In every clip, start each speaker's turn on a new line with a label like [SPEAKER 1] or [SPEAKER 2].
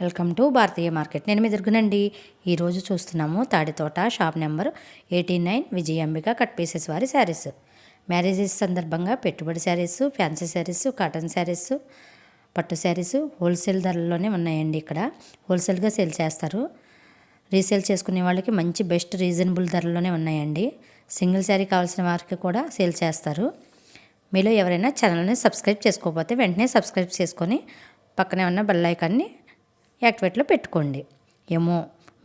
[SPEAKER 1] Welcome to Bharatiya market. నేను మీ దుర్గనండి. ఈరోజు చూస్తున్నాము Tadithota shop number 89 Vijayambika cut pieces వారి శారీస్. మ్యారేజెస్ సందర్భంగా పెట్టుబడి శారీస్, ఫ్యాన్సీ శారీస్, కాటన్ శారీస్, పట్టు శారీస్ హోల్సేల్ ధరల్లోనే ఉన్నాయండి. ఇక్కడ హోల్సేల్గా సేల్ చేస్తారు. రీసేల్ చేసుకునే వాళ్ళకి మంచి బెస్ట్ రీజనబుల్ ధరల్లోనే ఉన్నాయండి. సింగిల్ శారీ కావాల్సిన వారికి కూడా సేల్ చేస్తారు. మీలో ఎవరైనా ఛానల్ని సబ్స్క్రైబ్ చేసుకోకపోతే వెంటనే సబ్స్క్రైబ్ చేసుకొని పక్కనే ఉన్న బెల్ ఐకాన్ని యాక్టివేట్లో పెట్టుకోండి. ఏమో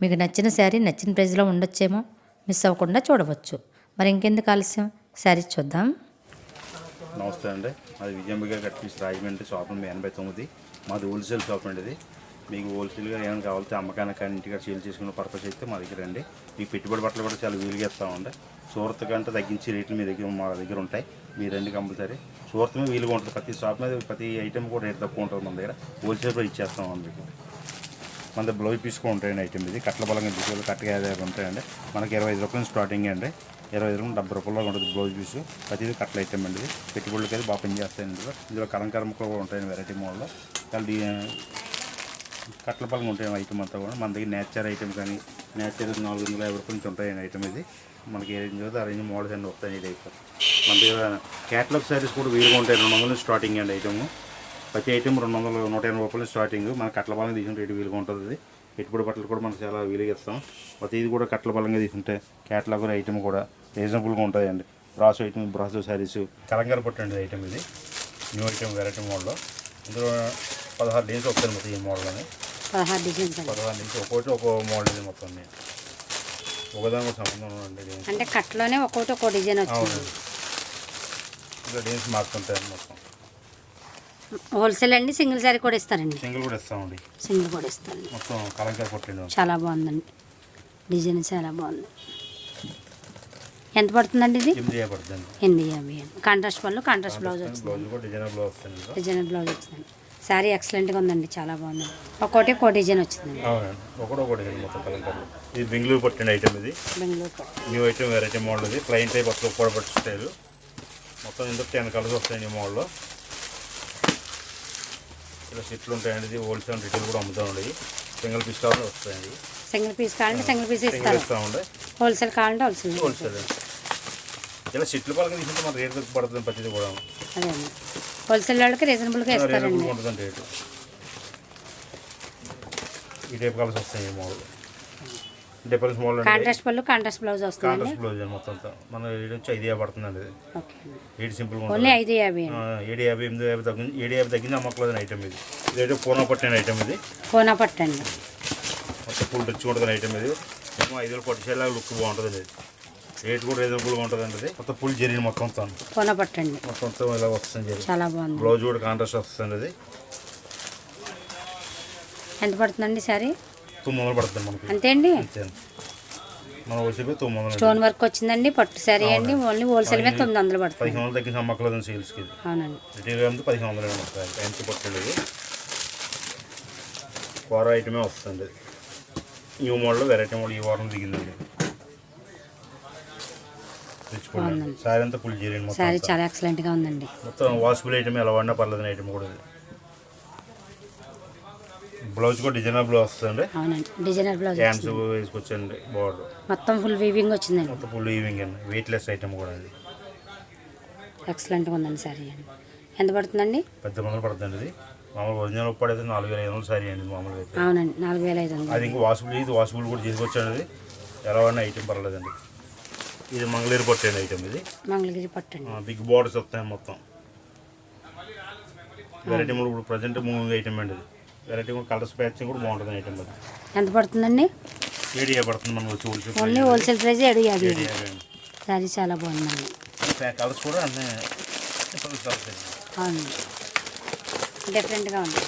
[SPEAKER 1] మీకు నచ్చిన శారీ నచ్చిన ప్రైస్లో ఉండొచ్చేమో, మిస్ అవ్వకుండా చూడవచ్చు. మరి ఇంకెందుకు ఆలస్యం, శారీ చూద్దాం.
[SPEAKER 2] నమస్తే అండి, మాది Vijayambika cut piece Rajahmundry shop number 89. మాది హోల్సేల్ షాప్ అండి. ఇది మీకు హోల్సేల్గా ఏమైనా కావాలంటే అమ్మకానికి కానీ ఇంటిగా సేల్ చేసుకునే పర్పస్ అయితే మా దగ్గర అండి. మీకు పెట్టుబడి బట్టలు కూడా చాలా వీలుగా ఇస్తామండి. సూరత్ కంటే తగ్గించి రేట్లు మీ దగ్గర మా దగ్గర ఉంటాయి. మీ రెండు కంపల్సరీ సూరత్ మీద వీలుగా ఉంటుంది. ప్రతి షాప్ మీద ప్రతి ఐటెం కూడా రేట్ తక్కువ ఉంటుంది. మన దగ్గర హోల్సేల్ ప్రైస్ ఇచ్చేస్తామండి. మీకు మన దగ్గర బ్లౌజ్ పీస్ కూడా ఉంటాయండి. ఐటెం ఇది కట్ల బలంగా తీసుకెళ్ళి కట్టగా 50 ఉంటాయండి. మనకి 25 రూపాయలు స్టార్టింగ్ అండి. 25 రూపాయలు 70 రూపాయలు ఉంటుంది బ్లౌజ్ పీసు. ప్రతిదీ కట్ల ఐటెం అండి. పెట్టుబడులకి అయితే బాగా పనిచేస్తాయండి. ఇందులో కలంకార ముక్కలు కూడా ఉంటాయండి. వెరైటీ మోడల్లో చాలా కట్ల బలంగా ఉంటాయి ఐటమ్ అంతా కూడా. మన దగ్గర నేచర్ ఐటెం కానీ నేచర్ 450 రూపాయల నుంచి ఉంటాయండి ఐటమ్ ఇది. మనకి ఏ రేంజ్ అవుతుంది ఆ రేంజ్ మోడల్స్ అన్నీ వస్తాయి. ఇది అయిపోతుంది. మన దగ్గర క్యాటలాగ్ శారీస్ కూడా వీలుగా ఉంటాయి. 200 స్టార్టింగ్ అండి ఐటమ్. ప్రతి ఐటెం 200 180 రూపాయలు స్టార్టింగ్. మన కట్ల బలంగా తీసుకుంటే రేటు వీలుగా ఉంటుంది. పెట్టుబడి బట్టలు కూడా మనకు చాలా వీలుగా ఇస్తాం. ప్రతిది కూడా కట్ల బలంగా తీసుకుంటే క్యాటలాగ్ ఐటమ్ కూడా రీజనబుల్గా ఉంటాయండి. Brasso item, brasso saris Kalamkari పట్టండి ఐటమ్ ఇది. న్యూ ఐటమ్ వెరైటీ మోడల్లో. ఇందులో 16 డిజైన్స్ వస్తాయి మొత్తం. ఈ మోడల్లోనే 16 డిజైన్స్ ఒక్కొక్కటి ఒక్కో మోడల్ ఇది మొత్తం. ఒకదానికి సంబంధం ఉండండి.
[SPEAKER 1] అంటే కట్లోనే ఒక్కొక్క డిజైన్ వచ్చింది.
[SPEAKER 2] ఇంకా డిజైన్స్ మారుతుంటాయి మొత్తం.
[SPEAKER 1] హోల్సేల్ అండి. సింగిల్ శారీ కూడా ఇస్తారండి.
[SPEAKER 2] సింగిల్ కూడా ఇస్తామండి.
[SPEAKER 1] సింగిల్ కూడా ఇస్తారండి.
[SPEAKER 2] మొత్తం కలంకార పట్టండి.
[SPEAKER 1] చాలా బాగుందండి. డిజైన్ చాలా బాగుంది. ఎంత పడుతుందండి ఇది?
[SPEAKER 2] 850 పడుతుంది.
[SPEAKER 1] 850 కాంట్రాస్ట్ పళ్ళు, కాంట్రాస్ట్ బ్లౌజ్ వచ్చింది.
[SPEAKER 2] బ్లౌజ్ కూడా డిజైనర్ బ్లౌజ్ వస్తుంది.
[SPEAKER 1] డిజైనర్ బ్లౌజ్ వచ్చిందండి. శారీ ఎక్సలెంట్గా ఉందండి. చాలా బాగుంది. ఒక్కో డిజైన్ వచ్చిందండి.
[SPEAKER 2] అవునండి, ఒకటో డిజైన్ మొత్తం కలంకారలో. ఇది బెంగళూరు పట్టండి ఐటమ్. ఇది
[SPEAKER 1] బెంగళూరు పట్టు
[SPEAKER 2] న్యూ ఐటమ్ వెరైటీ మోడల్. ఇది ప్లైన్ టైప్ అసలు కూడా పట్టు స్టైల్. మొత్తం ఇందులో 10 కలర్స్ వస్తాయండి ఈ మోడల్లో. ఇలా సెట్లు ఉంటాయండి. ఇది హోల్సేల్ రిటైల్ కూడా అమ్ముతామండి. సింగిల్ పీస్ కావాలంటే వస్తాయండి.
[SPEAKER 1] సింగిల్ పీస్ కావాలంటే సింగిల్ పీస్ ఇస్తామండి. హోల్సేల్ కావాలంటే హోల్సేల్.
[SPEAKER 2] ఇలా సెట్లు పరంగా తీసుకుంటే మన రేట్ తక్కువ పడుతుంది. ప్రతిదీ కూడా
[SPEAKER 1] అదే హోల్సేల్ వాళ్ళకి రీజనబుల్గా ఇస్తారండి.
[SPEAKER 2] ఉంటుంది రేటు. ఈ టైప్ కలర్స్ వస్తాయి ఈ మోడల్. డిఫరెన్స్ మోడల్
[SPEAKER 1] కాంట్రాస్ట్ పళ్ళు, కాంట్రాస్ట్ బ్లౌజ్ వస్తుంది.
[SPEAKER 2] కాంట్రాస్ట్ బ్లౌజ్ మొత్తం మన రేట్ వచ్చి 550 పడుతుందండి. ఇది రేట్ సింపుల్గా
[SPEAKER 1] ఓన్లీ 550.
[SPEAKER 2] 750 850 తగ్గింది. 750 తగ్గింది అమ్మకలేదు ఐటమ్ ఇది. ఇదైతే పూనా పట్టిన ఐటమ్. ఇది
[SPEAKER 1] పూనా పట్టండి.
[SPEAKER 2] మొత్తం ఫుల్ రిచ్ ఉంటుంది ఐటమ్. ఇది ఏమో 5 పట్టుచేలా లుక్ బాగుంటుంది. ఇది రేట్ కూడా రీజనబుల్గా ఉంటుంది అండి. మొత్తం ఫుల్ జరిగిన మొత్తం
[SPEAKER 1] పూనా పట్టండి.
[SPEAKER 2] మొత్తం ఇలా వస్తుంది జరిగి.
[SPEAKER 1] చాలా బాగుంది.
[SPEAKER 2] బ్లౌజ్ కూడా కాంట్రాస్ట్ వస్తుంది. ఇది
[SPEAKER 1] ఎంత పడుతుందండి శారీ?
[SPEAKER 2] 900 పడుతుంది మనకి.
[SPEAKER 1] అంతే అండి.
[SPEAKER 2] మన హోల్సేల్ 900.
[SPEAKER 1] స్టోన్ వర్క్ వచ్చిందండి. పట్టు శారీ అండి. ఓన్లీ హోల్సేల్ మీద 900 పడుతుంది.
[SPEAKER 2] 1500 తగ్గించి అమ్మకలేదు సేల్స్కి.
[SPEAKER 1] అవునండి.
[SPEAKER 2] రిటైల్ అంతా 1500 వస్తాయి. ఎంత పట్టండి. ఇది కూర ఐటమే వస్తుంది. న్యూ మోడల్ వెరైటీ మోడల్ ఈ వారం దిగిందండి. శారీ అంతా ఫుల్ జరిగింది.
[SPEAKER 1] శారీ చాలా ఎక్సలెంట్గా ఉందండి.
[SPEAKER 2] మొత్తం వాషబుల్ ఐటమ్ ఎలా వాడినా పర్లేదు ఐటమ్ కూడా. ఇది బ్లౌజ్ కూడా డిజైనర్ బ్లౌజ్ వస్తుంది.
[SPEAKER 1] అవునండి, డిజైనర్ బ్లౌజ్
[SPEAKER 2] హ్యాండ్స్ వేసుకొచ్చండి. బార్డర్
[SPEAKER 1] మొత్తం ఫుల్ వీవింగ్ వచ్చిందండి.
[SPEAKER 2] మొత్తం ఫుల్ వీవింగ్ అండి. వెయిట్లెస్ ఐటమ్ కూడా. ఇది
[SPEAKER 1] ఎక్సలెంట్గా ఉందండి శారీ అండి. ఎంత పడుతుందండి?
[SPEAKER 2] 1000 పడుతుంది. ఇది మామూలు ఒరిజినల్ పడైతే 4500 శారీ అండి మామూలుగా అయితే.
[SPEAKER 1] అవునండి, 4500.
[SPEAKER 2] అది ఇంకా వాషబుల్. ఇది వాషబుల్ కూడా చేసుకొచ్చండి. ఎలా వాడినా ఐటమ్ పర్లేదండి. ఇది మంగళగిరి పట్టు అండి ఐటమ్. ఇది
[SPEAKER 1] మంగళగిరి పట్టండి.
[SPEAKER 2] బిగ్ బార్డర్స్ వస్తాయి మొత్తం. వెరైటీ కూడా ఇప్పుడు ప్రజెంట్ మూవింగ్ ఐటమ్ అండి. ఇది వెరైటీ కూడా కలర్స్ ప్యాచింగ్ కూడా బాగుంటుంది ఐటమ్. అది
[SPEAKER 1] ఎంత పడుతుందండి?
[SPEAKER 2] 750 పడుతుంది మనకు వచ్చి wholesale.
[SPEAKER 1] Only wholesale price 750. Sari చాలా బాగుందండి.
[SPEAKER 2] కలర్స్ కూడా అన్నీ డిఫరెంట్ కలర్స్.
[SPEAKER 1] అవును, డిఫరెంట్గా ఉంది.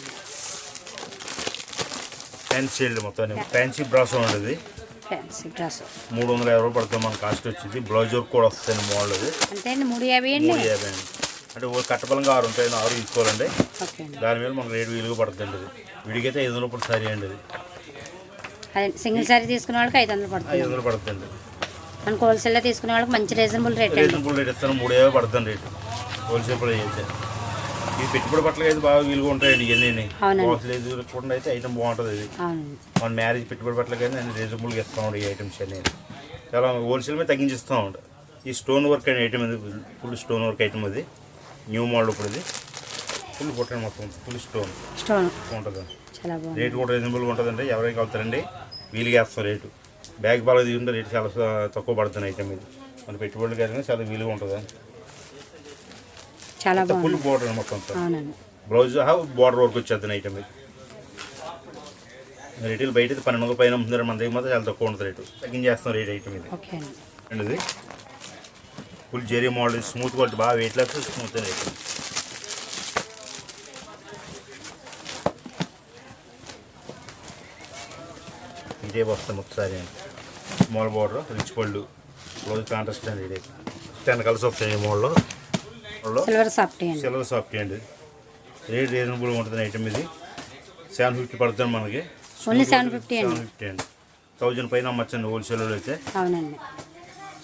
[SPEAKER 2] ఫ్యాన్సీ షేడ్ మొత్తం ఫ్యాన్సీ బ్రాసో ఉండేది.
[SPEAKER 1] ఫ్యాన్సీ బ్రాసో
[SPEAKER 2] 350 రూపాయలు పడుతుంది మన కాస్ట్ వచ్చింది. బ్లౌజ్ వర్క్ కూడా వస్తుంది మోడల్. అది
[SPEAKER 1] అంతే అండి. 350 అండి.
[SPEAKER 2] 350 అండి. అంటే కట్టబలంగా 6 ఉంటాయి. 6 తీసుకోవాలండి. దాని మీద మనకు రేటు వీలుగా పడుతుంది. అది విడిగైతే 500 రూపాయలు శారీ అండి.
[SPEAKER 1] అది సింగిల్ శారీ తీసుకునే వాళ్ళకి 500 పడుతుంది.
[SPEAKER 2] 500 పడుతుంది.
[SPEAKER 1] మనకు హోల్సేల్లో తీసుకునే వాళ్ళకి మంచి రీజనబుల్ రేట్.
[SPEAKER 2] రీజనబుల్ రేట్ ఇస్తాను. 350 పడుతుంది రేటు హోల్సేల్ ప్రైస్ అయితే. ఈ పెట్టుబడి బట్టలు అయితే బాగా వీలుగా ఉంటాయండి ఇవన్నీ హోల్సేల్ కూడా అయితే ఐటమ్ బాగుంటుంది ఇది మన మ్యారేజ్ పెట్టుబడి బట్టలు కానీ అన్ని రీజనబుల్గా ఇస్తామండి ఈ ఐటమ్స్ అన్నీ చాలా హోల్సేల్ మీద తగ్గించిస్తామండి. ఈ స్టోన్ వర్క్ అనే ఐటమ్ ఇది ఫుల్ స్టోన్ వర్క్ ఐటమ్ అది న్యూ మోడల్ ఇప్పుడు ఇది ఫుల్ బుట్ట మొత్తం ఫుల్ స్టోన్ ఉంటుంది. రేటు కూడా రీజనబుల్గా ఉంటుందండి. ఎవరైనా కలుతారండి వీలుగా వేస్తాం రేటు. బ్యాగ్ బాగా తీసుకుంటే రేటు చాలా తక్కువ పడుతుంది ఐటమ్ ఇది. మన పెట్టుబడులు కానీ చాలా వీలుగా ఉంటుంది. ఫుల్ బోర్డర్ మొత్తం బ్లౌజ్ బోర్డర్ వర్క్ వచ్చేద్దాం ఐటమ్ ఇది. రేట్లు బయట 1200 పైన అమ్ముతున్నారు. మన దగ్గర మాత్రం చాలా తక్కువ ఉంటుంది రేటు. తగ్గించేస్తాం రేట్ ఐటమ్ ఇది అండి. ఇది full zari model smooth quality బాగా వెయిట్ లెస్ స్మూత్ రేట్. ఇదే వస్తాం ఒకసారి అండి. Small border rich pallu blouse contrast అండి. ఇది 10 కలర్స్ వస్తాయి ఈ మోడల్లో. సిల్వర్ సాఫ్ట్ అండి. రేట్ రీజనబుల్గా ఉంటుంది ఐటమ్ ఇది. 750 పడుతుంది మనకి. 750 అండి. 1000 పైన అమ్మచ్చండి హోల్సేల్లో అయితే.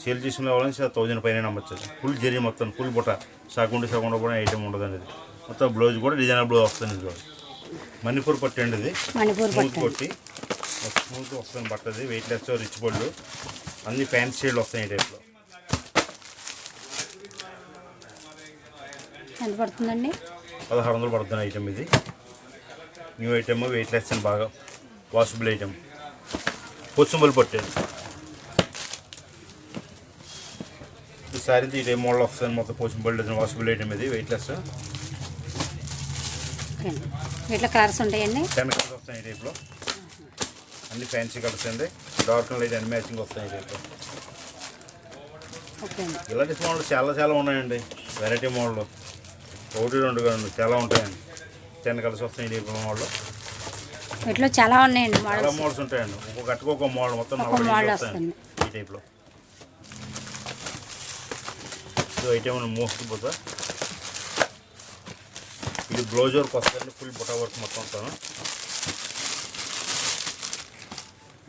[SPEAKER 2] సేల్ చేసుకునే వాళ్ళని 1000 పైన అమ్మచ్చు. ఫుల్ జరీ మొత్తం ఫుల్ బుట్ట సగం కూడా ఐటమ్ ఉండదండి. ఇది మొత్తం బ్లౌజ్ కూడా డిజైనబుల్ వస్తుంది. ఇది మణిపూర్ పట్టు అండి. ఇది స్మూత్ కొట్టి స్మూత్ వస్తుంది బట్టది. వెయిట్ లెస్ రిచ్ పళ్ళు అన్ని ఫ్యాన్సీ షేడ్లు వస్తాయి ఈ టైప్లో.
[SPEAKER 1] ఎంత పడుతుందండి?
[SPEAKER 2] 1600 పడుతుంది ఐటమ్ ఇది. న్యూ ఐటమ్ వెయిట్ లెస్ అని బాగా వాషబుల్ ఐటమ్. పొచ్చుంబలు పట్టాడు ఈ సారీ ఇదే మోడల్ వస్తుంది. మొత్తం పొచ్చుంబల్ డిజైన్ వాషబుల్ ఐటమ్ ఇది. Weight less.
[SPEAKER 1] ఇట్లా కలర్స్ ఉంటాయండి.
[SPEAKER 2] 10 కలర్స్ వస్తాయి ఈ టైప్లో. అన్ని ఫ్యాన్సీ కలర్స్ అండి. డార్క్ అండ్ లైట్ అన్ని మ్యాచింగ్ వస్తాయి ఈ టైప్లో. ఇలాంటి మోడల్ చాలా ఉన్నాయండి. వెరైటీ మోడల్ 1-2 కాదు చాలా ఉంటాయండి. 10 కలర్స్ వస్తాయి ఈ టైప్ మోడల్.
[SPEAKER 1] వీటిలో చాలా ఉన్నాయండి.
[SPEAKER 2] చాలా మోడల్స్ ఉంటాయండి. ఒక్కొక్క కట్టుకు ఒక మోడల్ మొత్తం 40 వస్తాయండి ఈ టైప్లో. ఇది ఐటమ్ మోస్ట్ పోతా. ఇది బ్లౌజ్ వర్క్ వస్తుంది. ఫుల్ బుటా వర్క్ మొత్తం వస్తాను.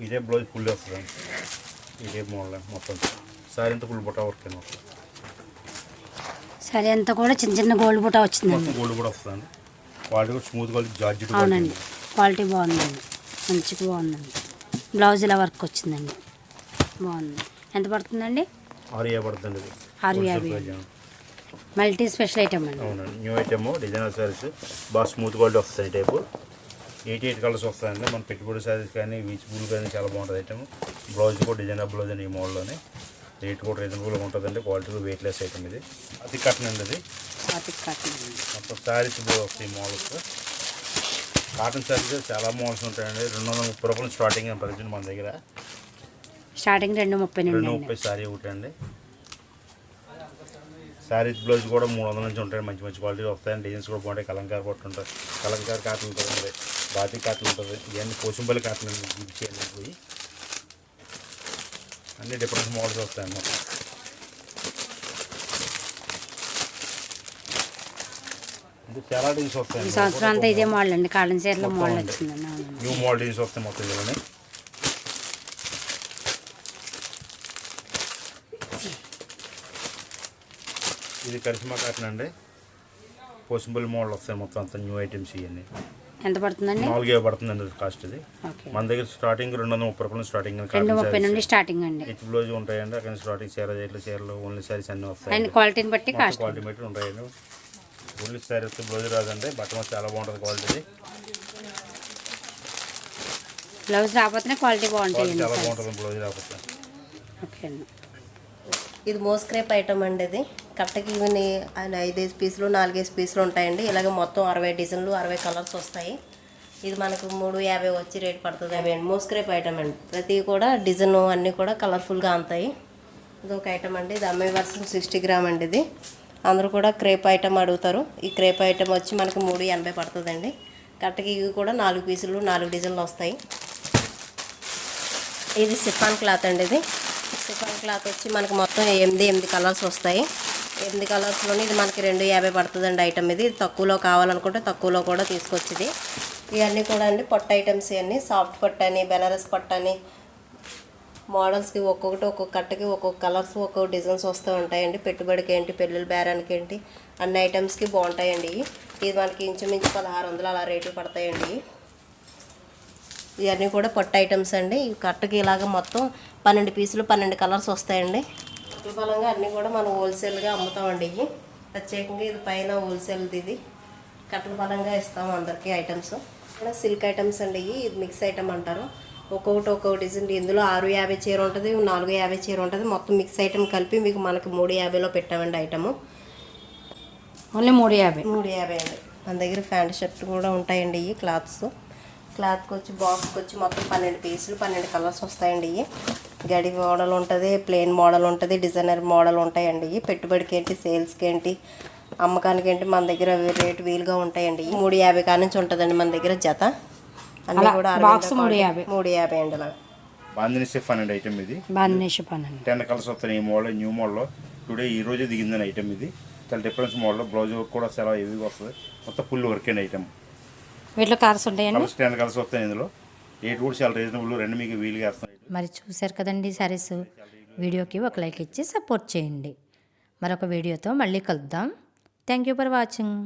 [SPEAKER 2] ఇదే బ్లౌజ్ ఫుల్ వస్తుంది. ఇదే మోడల్ మొత్తం. సారీ అంతా ఫుల్ బుటా వర్క్ అండి మొత్తం.
[SPEAKER 1] సారీ అంతా కూడా చిన్న గోల్డ్ బుటా వచ్చిందండి.
[SPEAKER 2] గోల్డ్ కూడా వస్తుందండి. క్వాలిటీ కూడా స్మూత్ క్వాలిటీ జార్జెట్.
[SPEAKER 1] అవునండి, క్వాలిటీ బాగుందండి. మంచిగా బాగుందండి. బ్లౌజ్ ఇలా వర్క్ వచ్చిందండి. బాగుంది. ఎంత పడుతుందండి?
[SPEAKER 2] 650 పడుతుంది.
[SPEAKER 1] 650 మల్టీ స్పెషల్ ఐటమ్ అండి.
[SPEAKER 2] అవునండి. న్యూ ఐటమ్ డిజైనర్ సారీస్ బాగా స్మూత్ క్వాలిటీ వస్తాయి ఈ టైపు. 88 కలర్స్ వస్తాయండి. మన పెట్టుబడి సారీస్ కానీ బీచ్ బూల్ కానీ చాలా బాగుంటుంది ఐటమ్. బ్లౌజ్ కూడా డిజైనర్ బ్లౌజ్ అండి ఈ మోడల్లోనే. రేట్ కూడా రీజనబుల్గా ఉంటుందండి. క్వాలిటీ కూడా వెయిట్ లెస్ ఐటమ్ ఇది. అతి కాటన్ అండి. అది మొత్తం శారీస్ వస్తాయి మోడల్స్. కాటన్ శారీస్ చాలా మోడల్స్ ఉంటాయండి. 230 రూపాయలు స్టార్టింగ్ ప్రజెంట్ మన దగ్గర.
[SPEAKER 1] స్టార్టింగ్ 230
[SPEAKER 2] శారీ ఒకటి అండి. శారీస్ బ్లౌజ్ కూడా 300 నుంచి ఉంటాయి. మంచి క్వాలిటీ వస్తాయండి. డిజైన్స్ కూడా బాగుంటాయి. కలంకార పట్టు ఉంటుంది. కలంకార కాటన్ ఉంటుంది. బాతి కాటన్ ఉంటుంది. ఇవన్నీ పోచంపల్లి కాటన్ ఇచ్చేయండి. పోయి అన్ని డిఫరెంట్ మోడల్స్ వస్తాయండి. ఇది చాలా డిజైన్స్ వస్తాయి.
[SPEAKER 1] ఈ సంవత్సరం అంతా ఇదే మోడల్ అండి. కాటన్ చీరలో మోడల్ వచ్చిందండి.
[SPEAKER 2] న్యూ మోడల్ డిజైన్స్ వస్తాయి మొత్తం ఇందులోనే. ఇది కరిష్మా కాటన్ అండి. పోచంపల్లి మోడల్ వస్తాయి మొత్తం అంతా న్యూ ఐటమ్స్ ఇవన్నీ.
[SPEAKER 1] ఎంత పడుతుందండి?
[SPEAKER 2] 4,000 పడుతుందండి కాస్ట్. ఇది మన దగ్గర స్టార్టింగ్ 230 రూపాయలు స్టార్టింగ్.
[SPEAKER 1] 230 నుండి స్టార్టింగ్ అండి.
[SPEAKER 2] హెచ్ బ్లౌజ్ ఉంటాయండి. అక్కడ స్టార్టింగ్ చీరలు ఓన్లీ శారీస్ అన్నీ వస్తాయి.
[SPEAKER 1] క్వాలిటీని బట్టి
[SPEAKER 2] క్వాలిటీ బట్టి ఉంటాయండి. ఓన్లీ శారీ వస్తే బ్లౌజ్ రాదండి. బట్టలు చాలా బాగుంటుంది క్వాలిటీ.
[SPEAKER 1] బ్లౌజ్ రాకపోతే క్వాలిటీ బాగుంటుంది.
[SPEAKER 2] చాలా బాగుంటుంది బ్లౌజ్ రాకపోతే.
[SPEAKER 1] ఓకే అండి.
[SPEAKER 3] ఇది మోస్క్రేప్ ఐటమ్ అండి. ఇది కట్టకి ఇవన్నీ 5 పీసులు 4 పీసులు ఉంటాయండి. ఇలాగ మొత్తం 60 డిజైన్లు 60 కలర్స్ వస్తాయి. ఇది మనకు 350 వచ్చి రేట్ పడుతుంది అండి. మోస్క్రేప్ ఐటమ్ అండి. ప్రతి కూడా డిజైన్ అన్నీ కూడా కలర్ఫుల్గా ఉంటాయి. ఇది ఒక ఐటమ్ అండి. ఇది అమ్మాయి వర్షన్ 60 గ్రామ్ అండి. ఇది అందరూ కూడా క్రేప్ ఐటమ్ అడుగుతారు. ఈ క్రేప్ ఐటమ్ వచ్చి మనకు 380 పడుతుందండి. కట్టకి ఇవి కూడా 4 పీసులు 4 డిజైన్లు వస్తాయి. ఇది సిఫాన్ క్లాత్ అండి. ఇది సిఫాన్ క్లాత్ వచ్చి మనకు మొత్తం 8 కలర్స్ వస్తాయి. 8 కలర్స్లోని ఇది మనకి 250 పడుతుందండి ఐటమ్. ఇది తక్కువలో కావాలనుకుంటే తక్కువలో కూడా తీసుకొచ్చింది. ఇవన్నీ కూడా అండి పట్టు ఐటమ్స్. ఇవన్నీ సాఫ్ట్ పట్టు అని బెనారస్ పట్టు అని మోడల్స్కి ఒక్కొక్క కట్టకి ఒక్కొక్క కలర్స్ ఒక్కొక్క డిజైన్స్ వస్తూ ఉంటాయండి. పెట్టుబడికి ఏంటి, పెళ్ళిళ్ళ బేరానికి ఏంటి, అన్ని ఐటమ్స్కి బాగుంటాయండి. ఇది మనకి ఇంచుమించు 1600 అలా రేట్లు పడతాయండి. ఇవన్నీ కూడా పట్టు ఐటమ్స్ అండి. ఈ కట్టకి ఇలాగ మొత్తం 12 పీసులు 12 కలర్స్ వస్తాయండి. బలంగా అన్నీ కూడా మనం హోల్సేల్గా అమ్ముతామండి. ఇవి ప్రత్యేకంగా ఇది పైన హోల్సేల్ది, ఇది కట్టల బలంగా ఇస్తాము అందరికీ ఐటమ్స్. ఇక్కడ సిల్క్ ఐటమ్స్ అండి. ఇది మిక్స్ ఐటమ్ అంటారు. ఒక్కొక్కటి డిజైన్. ఇందులో 650 చీర ఉంటుంది, 450 చీర ఉంటుంది. మొత్తం మిక్స్ ఐటమ్ కలిపి మీకు మనకి 350లో పెట్టామండి ఐటము.
[SPEAKER 1] ఓన్లీ 350.
[SPEAKER 3] 350 అండి. మన దగ్గర ప్యాంట్ షర్ట్ కూడా ఉంటాయండి. ఇవి క్లాత్కి వచ్చి బాక్స్కి వచ్చి మొత్తం 12 పీసులు 12 కలర్స్ వస్తాయండి. ఇవి గడి మోడల్ ఉంటుంది, ప్లెయిన్ మోడల్ ఉంటుంది, డిజైనర్ మోడల్ ఉంటాయండి. ఇవి పెట్టుబడికి ఏంటి, సేల్స్కి ఏంటి, అమ్మకానికి ఏంటి మన దగ్గర రేటు వీలుగా ఉంటాయండి. 350 కాడ నుంచి ఉంటుందండి మన దగ్గర జత. అన్నీ కూడా
[SPEAKER 1] బాక్స్ 350
[SPEAKER 3] అండి. అలా
[SPEAKER 2] బాందిని షిఫాన్ అండి ఐటమ్ ఇది.
[SPEAKER 1] బాందిని షిఫాన్ అండి.
[SPEAKER 2] 10 కలర్స్ వస్తాయి. ఈ మోడల్ న్యూ మోడల్లో టుడే ఈ రోజే దిగిందని ఐటమ్ ఇది. చాలా డిఫరెన్స్ మోడల్. బ్లౌజ్ వర్క్ కూడా చాలా హెవీగా వస్తుంది. మొత్తం ఫుల్ వర్క్ అండి ఐటమ్.
[SPEAKER 1] వీటిలో కలర్స్ ఉంటాయండి.
[SPEAKER 2] 10 కలర్స్ వస్తాయి. ఇందులో రేట్ కూడా చాలా రీజనబుల్. రెండు మీకు వీలుగా వస్తాయి.
[SPEAKER 1] మరి చూశారు కదండి సారీస్. వీడియోకి ఒక లైక్ ఇచ్చి సపోర్ట్ చేయండి. మరొక వీడియోతో మళ్ళీ కలుద్దాం. Thank you for watching.